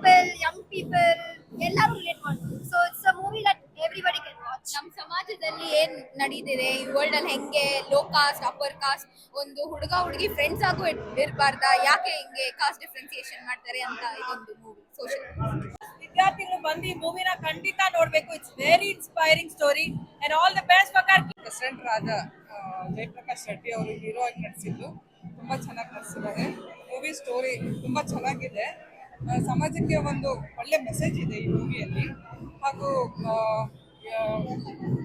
people, young people, ಎಲ್ಲರೂ relate ಮಾಡ್ಬೋದು. So it's a movie that everybody can watch. ನಮ್ಮ ಸಮಾಜದಲ್ಲಿ ಏನ್ ನಡೀತಿದೆ ಈ ವರ್ಲ್ಡ್ ಅಲ್ಲಿ, ಹೆಂಗೆ ಲೋ ಕಾಸ್ಟ್ ಅಪ್ಪರ್ ಕಾಸ್ಟ್, ಒಂದು ಹುಡುಗ ಹುಡುಗಿ ಫ್ರೆಂಡ್ಸ್ ಆಗು ಇರಬಾರ್ದಾ, ಯಾಕೆ ಹಿಂಗೆ ಕಾಸ್ಟ್ ಡಿಫ್ರೆನ್ಸಿಯೇಷನ್ ಮಾಡ್ತಾರೆ ಅಂತ ಇದೊಂದು ಮೂವಿ ಸೋಷಿಯಲ್. ವಿದ್ಯಾರ್ಥಿಗಳು ಬಂದು ಈ ಮೂವಿನ ಖಂಡಿತ ನೋಡ್ಬೇಕು. It's very inspiring story and all the best for president ಆದ ಜಯಪ್ರಕಾಶ್ ಶೆಟ್ಟಿ ಅವರು ಹೀರೋ ಆಗಿ ನಟಿಸಿದ್ದು ತುಂಬಾ ಚೆನ್ನಾಗಿ ನಟಿಸಿದ್ದಾರೆ. ಮೂವಿ ಸ್ಟೋರಿ ತುಂಬಾ ಚೆನ್ನಾಗಿದೆ. ಸಮಾಜಕ್ಕೆ ಒಂದು ಒಳ್ಳೆ ಮೆಸೇಜ್ ಇದೆ ಈ ಮೂವಿಯಲ್ಲಿ. ಹಾಗೂ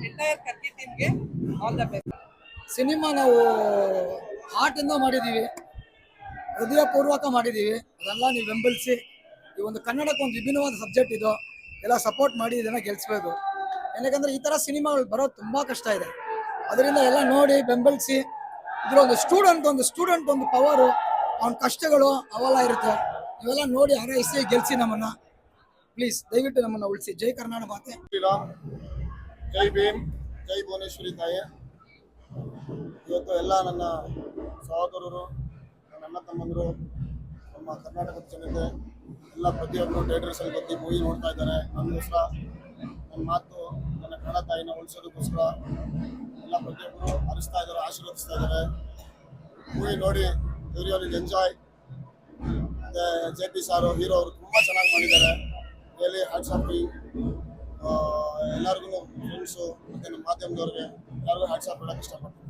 ಎಂಟೈರ್ ಕರ್ಕಿ ಟೀಮ್ಗೆ ಆಲ್ ದ ಬೆಸ್ಟ್. ಸಿನಿಮಾ ನಾವು ಆರ್ಟಿಂದ ಮಾಡಿದ್ದೀವಿ, ಹೃದಯಪೂರ್ವಕ ಮಾಡಿದ್ದೀವಿ. ಅದೆಲ್ಲ ನೀವು ಬೆಂಬಲಿಸಿ, ಈ ಒಂದು ಕನ್ನಡಕ್ಕೆ ಒಂದು ವಿಭಿನ್ನವಾದ ಸಬ್ಜೆಕ್ಟ್ ಇದು, ಎಲ್ಲ ಸಪೋರ್ಟ್ ಮಾಡಿ ಇದನ್ನು ಗೆಲ್ಲಿಸ್ಬೇಕು. ಯಾಕಂದರೆ ಈ ಥರ ಸಿನಿಮಾಗಳು ಬರೋದು ತುಂಬ ಕಷ್ಟ ಇದೆ. ಅದರಿಂದ ಎಲ್ಲ ನೋಡಿ ಬೆಂಬಲಿಸಿ. ಇದರೊಂದು ಸ್ಟೂಡೆಂಟ್ ಒಂದು ಪವರು, ಅವನ ಕಷ್ಟಗಳು ಅವೆಲ್ಲ ಇರುತ್ತೆ. ಇವೆಲ್ಲ ನೋಡಿ ಹಾರೈಸಿ ಗೆಲ್ಲಿಸಿ ನಮ್ಮನ್ನು. ಪ್ಲೀಸ್ ದಯವಿಟ್ಟು ನಮ್ಮನ್ನು ಉಳಿಸಿ. ಜೈ ಕರ್ನಾಟಕ ಮಾತೆ. ಜೈ ಭೀಮ್, ಜೈ ಭುವನೇಶ್ವರಿ ತಾಯಿ. ಇವತ್ತು ಎಲ್ಲ ನನ್ನ ಸಹೋದರರು, ನನ್ನ ತಮ್ಮಂದರು, ನಮ್ಮ ಕರ್ನಾಟಕದ ಜನತೆ ಎಲ್ಲ ಪ್ರತಿಯೊಬ್ಬರು ಥಿಯೇಟರ್ಸಲ್ಲಿ ಬಂದು ಮೂವಿ ನೋಡ್ತಾ ಇದ್ದಾರೆ. ನಮಗೋಸ್ಕರ ನನ್ನ ಮಾತು, ನನ್ನ ಕನ್ನಡ ತಾಯಿನ ಉಳಿಸೋದಕ್ಕೋಸ್ಕರ ಎಲ್ಲ ಪ್ರತಿಯೊಬ್ಬರು ಹರಿಸ್ತಾ ಇದ್ದಾರೆ, ಆಶೀರ್ವದಿಸ್ತಾ ಇದ್ದಾರೆ. ಮೂವಿ ನೋಡಿ ಎವ್ರಿವನ್ ಎಂಜಾಯ್. ಮತ್ತು ಜೆ ಪಿ ಸಾರು ಹೀರೋ ಅವರು ತುಂಬ ಚೆನ್ನಾಗಿ ಮಾಡಿದ್ದಾರೆ. Really hats off. ಎಲ್ಲರಿಗೂ ಫ್ರೆಂಡ್ಸು ಮತ್ತು ನಮ್ಮ ಮಾಧ್ಯಮದವ್ರಿಗೆ ಎಲ್ಲರಿಗೂ ಹ್ಯಾಟ್ಸ್ ಆಫ್ ಹೇಳೋಕ್ಕೆ ಇಷ್ಟಪಡ್ತೀನಿ.